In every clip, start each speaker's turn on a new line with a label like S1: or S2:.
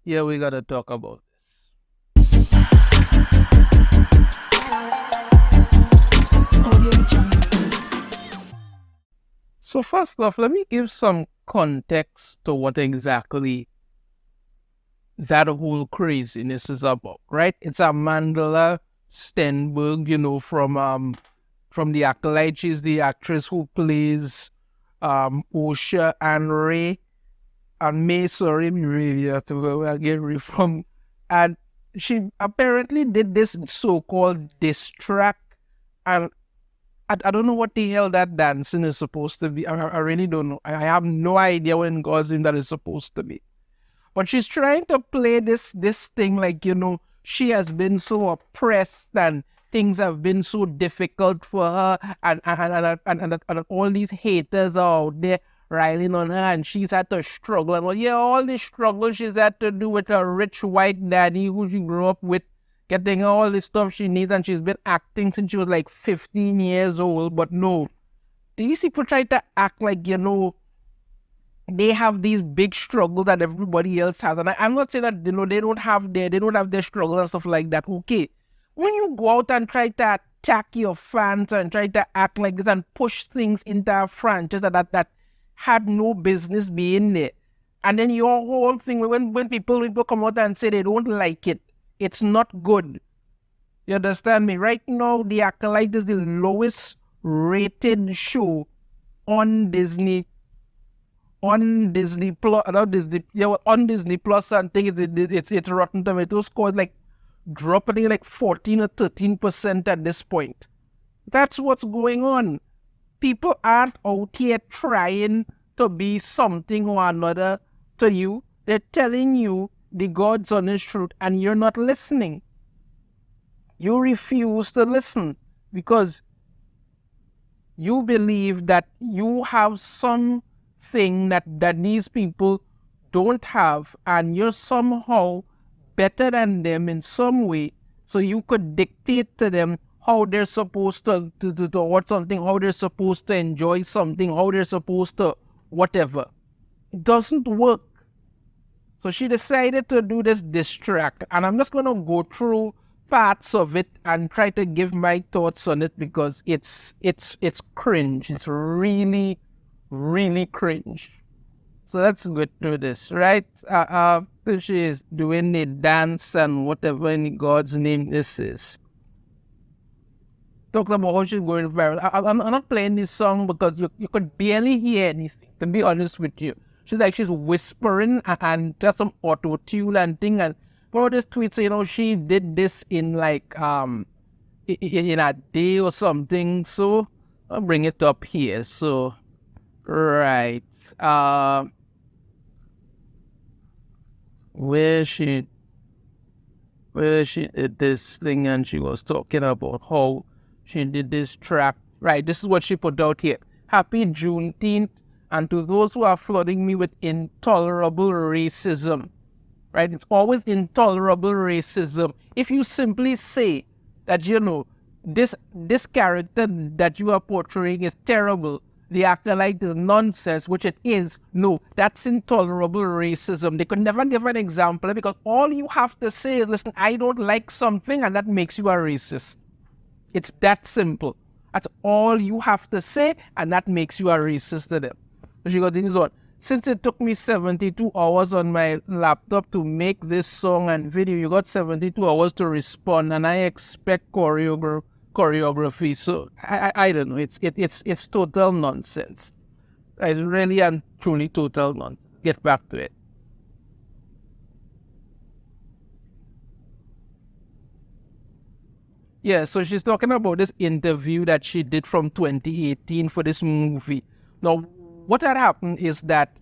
S1: Yeah, we gotta talk about this. So first off, let me give some context to what exactly that whole craziness is about, right? It's Amandla Stenberg, from the Acolyte. She's the actress who plays Osha and Ray and May. Sorry, really have to go again from. And she apparently did this so-called diss track, and I don't know what the hell that dancing is supposed to be. I really don't know. I have no idea what in God's name that is supposed to be. But she's trying to play this thing like, she has been so oppressed and things have been so difficult for her, and all these haters are out there riling on her, and she's had to struggle. And well, yeah, all this struggle she's had to do with her rich white daddy who she grew up with, getting her all this stuff she needs, and she's been acting since she was like 15 years old. But no, these people try to act like, they have these big struggles that everybody else has. And I'm not saying that, they don't have their struggles and stuff like that. Okay. When you go out and try to attack your fans and try to act like this and push things into a franchise that had no business being there, and then your whole thing, when people come out and say they don't like it, it's not good. You understand me? Right now, The Acolyte is the lowest rated show on Disney Plus, on Disney Plus, and think it's Rotten Tomatoes scores like dropping like 14 or 13% at this point. That's what's going on. People aren't out here trying to be something or another to you. They're telling you the God's honest truth, and you're not listening. You refuse to listen because you believe that you have something that these people don't have, and you're somehow better than them in some way, so you could dictate to them how they're supposed to watch something, how they're supposed to enjoy something, how they're supposed to whatever. It doesn't work. So she decided to do this diss track, and I'm just going to go through parts of it and try to give my thoughts on it because it's cringe. It's really, really cringe. So let's go through this, right? She is doing the dance and whatever in God's name this is. Talks about how she's going viral. I'm not playing this song because you could barely hear anything, to be honest with you. She's whispering and just some auto-tune and thing. And for this tweet, she did this in like in a day or something. So I'll bring it up here. So right. Where she did this thing, and she was talking about how she did this track. Right, this is what she put out here. Happy Juneteenth, and to those who are flooding me with intolerable racism. Right, it's always intolerable racism. If you simply say that, this character that you are portraying is terrible, the Acolyte is nonsense, which it is. No, that's intolerable racism. They could never give an example because all you have to say is, listen, I don't like something, and that makes you a racist. It's that simple. That's all you have to say, and that makes you a racist to them. So she continues on. Since it took me 72 hours on my laptop to make this song and video, you got 72 hours to respond, and I expect choreography. So I don't know. It's total nonsense. It's really and truly total nonsense. Get back to it. Yeah, so she's talking about this interview that she did from 2018 for this movie. Now, what had happened is that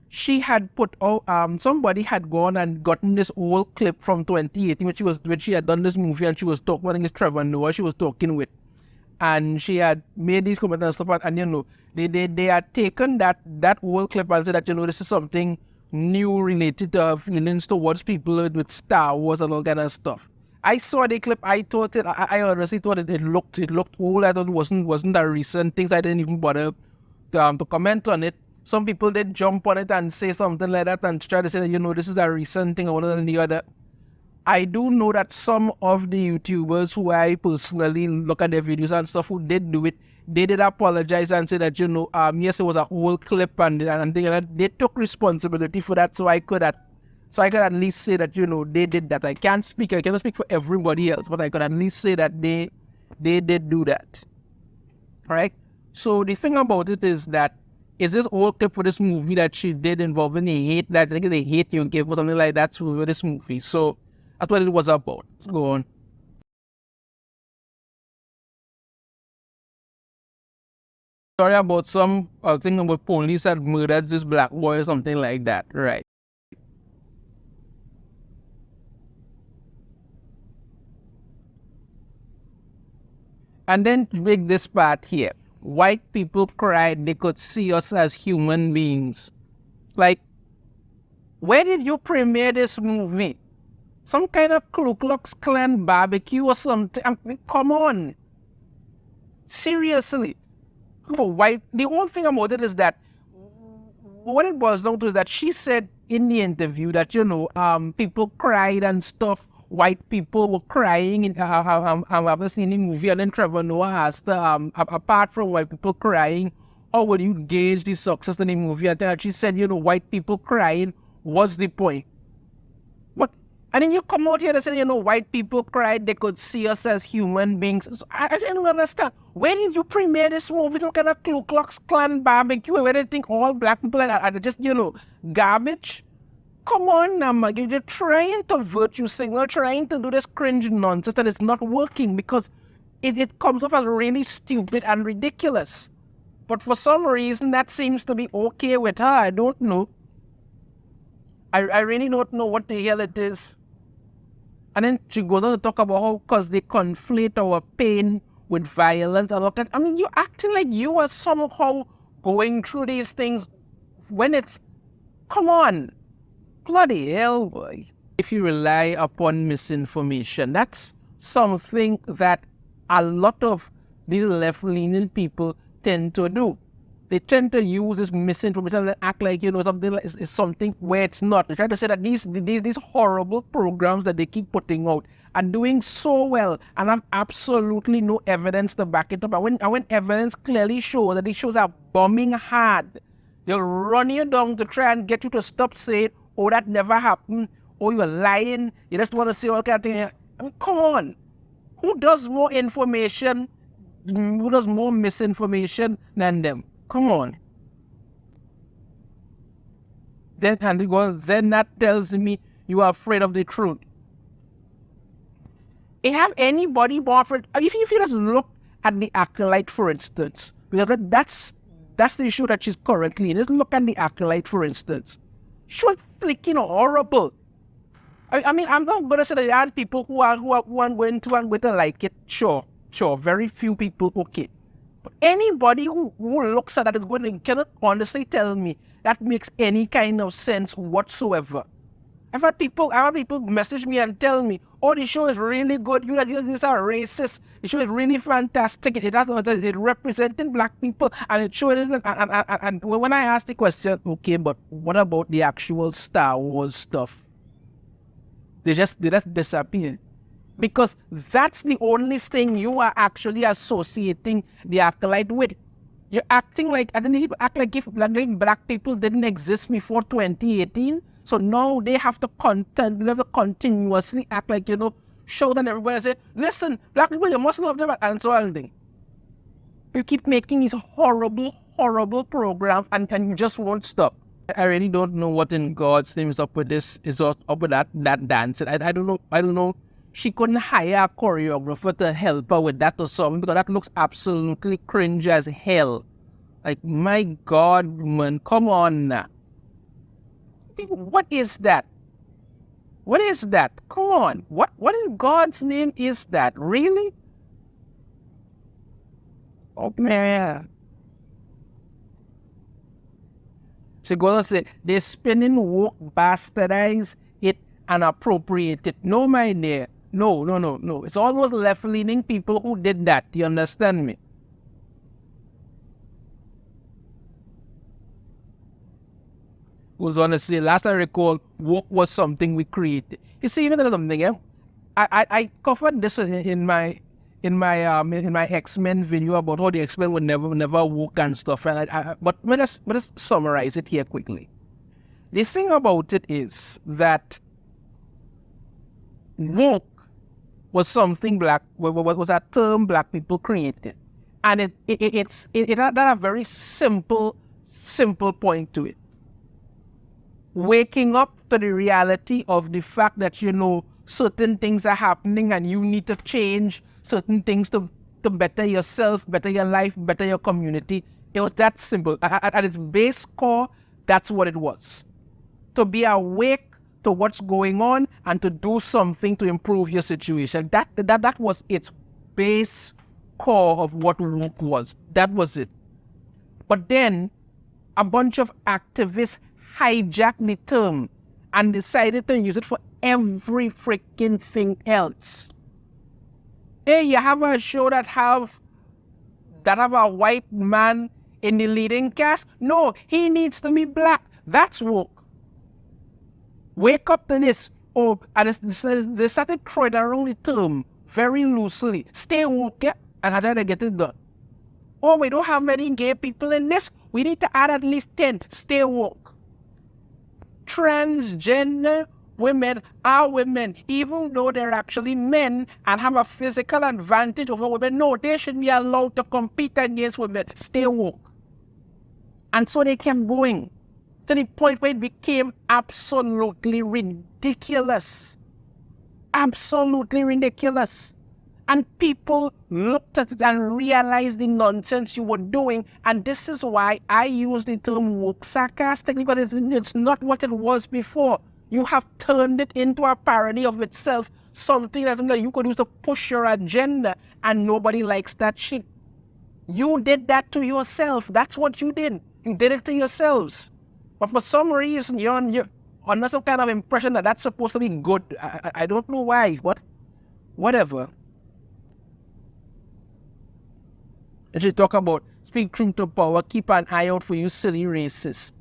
S1: she had put out, somebody had gone and gotten this old clip from 2018, when she had done this movie, and she was talking, I think it's Trevor Noah she was talking with, and she had made these comments and stuff, and they had taken that old clip and said that, this is something new related to her feelings towards people with Star Wars and all kind of stuff. I saw the clip. I thought I honestly thought it looked old. I thought it wasn't a recent thing. So I didn't even bother to comment on it. some people did jump on it and say something like that and try to say that, you know, this is a recent thing or one than the other. I do know that some of the YouTubers who I personally look at their videos and stuff who did do it, they did apologize and say that, you know, yes, it was a whole clip and things like that. They took responsibility for that, so I could at least say that, you know, they did that. I cannot speak for everybody else, but I could at least say that they did do that. Right? So the thing about it is that, is this whole clip for this movie that she did involving the hate, that I think the hate you give or something like that for this movie. So that's what it was about. Let's go on. Sorry about some thing about police had murdered this black boy or something like that. Right. And then make this part here. White people cried they could see us as human beings. Like, where did you premiere this movie? Some kind of Ku Klux Klan barbecue or something? I mean, come on. Seriously. White. The whole thing about it is that what it boils down to is that she said in the interview that, you know, people cried and stuff. White people were crying in after seeing the movie, and then Trevor Noah asked her, apart from white people crying, how would you gauge the success of the movie? And she said, you know, white people crying was the point. What? And then you come out here and say, you know, white people cried, they could see us as human beings. So I don't understand. Where did you premiere this movie? Look at a Ku Klux Klan barbecue where they think all black people are just, you know, garbage? Come on now, Maggie. You're trying to virtue signal, trying to do this cringe nonsense, and it's not working because it comes off as really stupid and ridiculous. But for some reason, that seems to be okay with her. I don't know. I really don't know what the hell it is. And then she goes on to talk about how because they conflate our pain with violence and all that. I mean, you're acting like you are somehow going through these things when it's, come on. Bloody hell, boy. If you rely upon misinformation, that's something that a lot of these left-leaning people tend to do. They tend to use this misinformation and act like, you know, something like is something where it's not. They try to say that these horrible programs that they keep putting out are doing so well and have absolutely no evidence to back it up. And when evidence clearly shows that these shows are bombing hard, they'll run you down to try and get you to stop saying, oh, that never happened, or you're lying, you just want to say all kind of things. I mean, come on. Who does more information, who does more misinformation than them? Come on. Then that tells me you are afraid of the truth. It have anybody more afraid? If you just look at the Acolyte, for instance, because that's the issue that she's currently in. Just look at the Acolyte, for instance. She was freaking horrible. I mean, I'm not gonna say that there are people who are going to and with like it. Sure, very few people, okay. But anybody who looks at that is going to cannot honestly tell me that makes any kind of sense whatsoever. I've had people message me and tell me, oh, the show is really good, you guys are racist, the show is really fantastic, it representing black people, and it shows and when I asked the question, okay, but what about the actual Star Wars stuff? They just disappear. Because that's the only thing you are actually associating the Acolyte with. You're acting like, and then people act like if black people didn't exist before 2018. So now they have to continuously act like, you know, show them everybody say, listen, black people, you must love them, and so on. You keep making these horrible, horrible programs and you just won't stop. I really don't know what in God's name is up with this, is up with that dance. I don't know. She couldn't hire a choreographer to help her with that or something because that looks absolutely cringe as hell. Like, my God, man, come on now. What is that? What is that? Come on. What in God's name is that? Really? Oh, man. She goes to say, they're spinning woke, bastardize it, and appropriate it. No, my dear. No. It's almost left-leaning people who did that. You understand me? goes on to say, last I recall, woke was something we created. You see, even something, yeah? I covered this in my X-Men video about how the X-Men would never woke and stuff. And but let's summarize it here quickly. The thing about it is that woke was something was a term black people created, and it had a very simple point to it. Waking up to the reality of the fact that certain things are happening and you need to change certain things to better yourself, better your life, better your community. It was that simple. At its base core, that's what it was. To be awake to what's going on and to do something to improve your situation. That was its base core of what woke was. That was it. But then a bunch of activists hijacked the term and decided to use it for every freaking thing else. Hey, you have a show that have a white man in the leading cast? No, he needs to be black. That's woke. Wake up to this. Oh, and they started throwing around the term very loosely. Stay woke, yeah? And how did I get it done? Oh, we don't have many gay people in this. We need to add at least 10. Stay woke. Transgender women are women, even though they're actually men and have a physical advantage over women. No, they should be allowed to compete against women. Stay woke. And so they kept going to the point where it became absolutely ridiculous. Absolutely ridiculous. And people looked at it and realized the nonsense you were doing. And this is why I use the term woke sarcastically, because it's not what it was before. You have turned it into a parody of itself, something that you could use to push your agenda, and nobody likes that shit. You did that to yourself. That's what you did. You did it to yourselves. But for some reason, you're under some kind of impression that that's supposed to be good. I don't know why, but whatever. Let's just talk about speak truth to power, keep an eye out for you silly racists.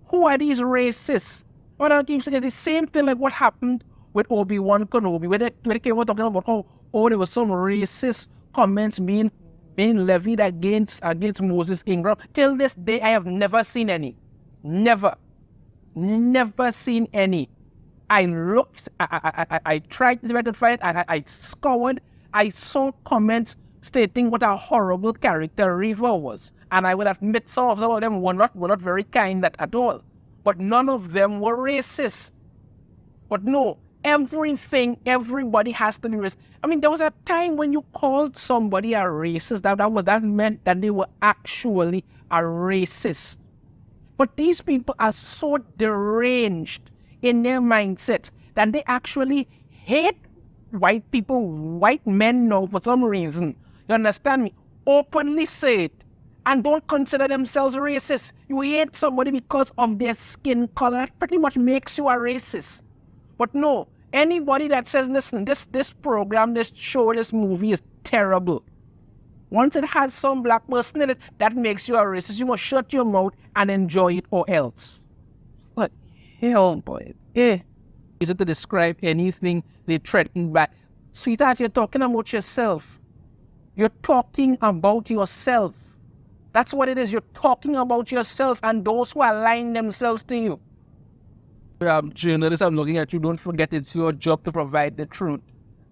S1: Who are these racists? Well, I keep saying the same thing like what happened with Obi-Wan Kenobi, where they came out talking about how there was some racist comments being levied against Moses Ingram. Till this day, I have never seen any. Never seen any. I looked, I tried to find it, I scoured, I saw comments stating what a horrible character Reva was. And I will admit some of them were not very kind at all. But none of them were racist. But no, everybody has to be racist. I mean, there was a time when you called somebody a racist, that meant that they were actually a racist. But these people are so deranged in their mindset that they actually hate white people, white men now for some reason. You understand me? Openly say it. And don't consider themselves racist. You hate somebody because of their skin color. That pretty much makes you a racist. But no, anybody that says, listen, this program, this show, this movie is terrible. Once it has some black person in it, that makes you a racist. You must shut your mouth and enjoy it or else. What hell, boy? Is it to describe anything they threaten back? Sweetheart, you're talking about yourself. You're talking about yourself. That's what it is. You're talking about yourself and those who align themselves to you. Journalists, I'm looking at you. Don't forget it's your job to provide the truth.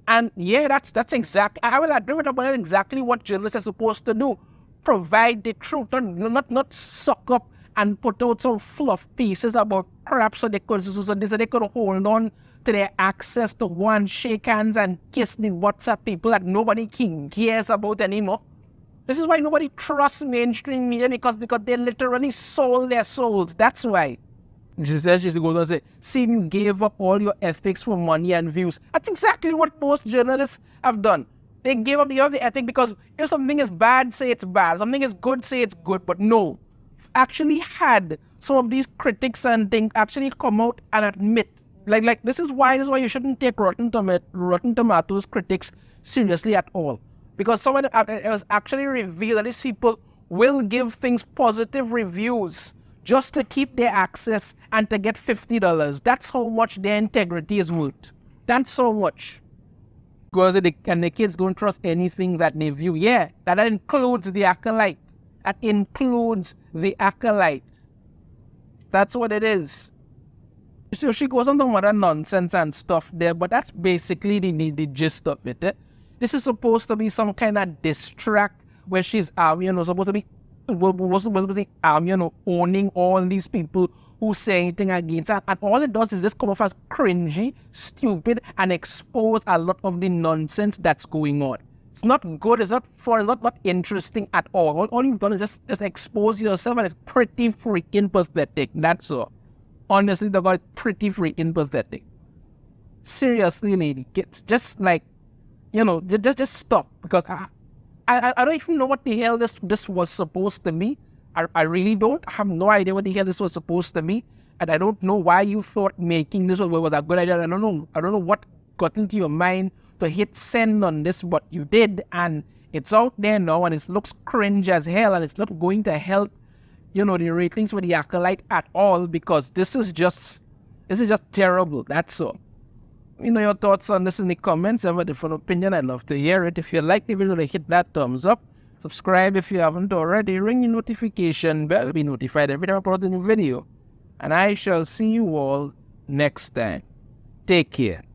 S1: And yeah, that's exactly, I will agree with that, but that's exactly what journalists are supposed to do. Provide the truth, not suck up and put out some fluff pieces about crap so they could hold on to their access to go and shake hands and kiss the WhatsApp people that nobody cares about anymore. This is why nobody trusts mainstream media, because they literally sold their souls. That's why. She goes on to say, see, you gave up all your ethics for money and views. That's exactly what most journalists have done. They gave up the ethic because if something is bad, say it's bad. Something is good, say it's good. But no, actually had some of these critics and things actually come out and admit, like this is why you shouldn't take Rotten Tomatoes critics seriously at all. Because it was actually revealed that these people will give things positive reviews just to keep their access and to get $50. That's how much their integrity is worth. That's so much. Because the kids don't trust anything that they view. Yeah, that includes the Acolyte. That includes the Acolyte. That's what it is. So she goes on some other nonsense and stuff there, but that's basically the gist of it. This is supposed to be some kind of diss track where she's, supposed to be, owning all these people who say anything against her. And all it does is just come off as cringy, stupid, and expose a lot of the nonsense that's going on. It's not good, it's not fun, it's not interesting at all. All you've done is just expose yourself, and it's pretty freaking pathetic. That's all. Honestly, the guy pretty freaking pathetic. Seriously, lady, it's just like, just stop. Because I don't even know what the hell this was supposed to be. I really don't. I have no idea what the hell this was supposed to be. And I don't know why you thought making this was a good idea. I don't know what got into your mind to hit send on this, but you did. And it's out there now, and it looks cringe as hell, and it's not going to help the ratings for the Acolyte at all, because this is just terrible. That's all. Your thoughts on this in the comments. I have a different opinion. I'd love to hear it. If you like the video, hit that thumbs up. Subscribe if you haven't already. Ring the notification bell to be notified every time I upload a new video. And I shall see you all next time. Take care.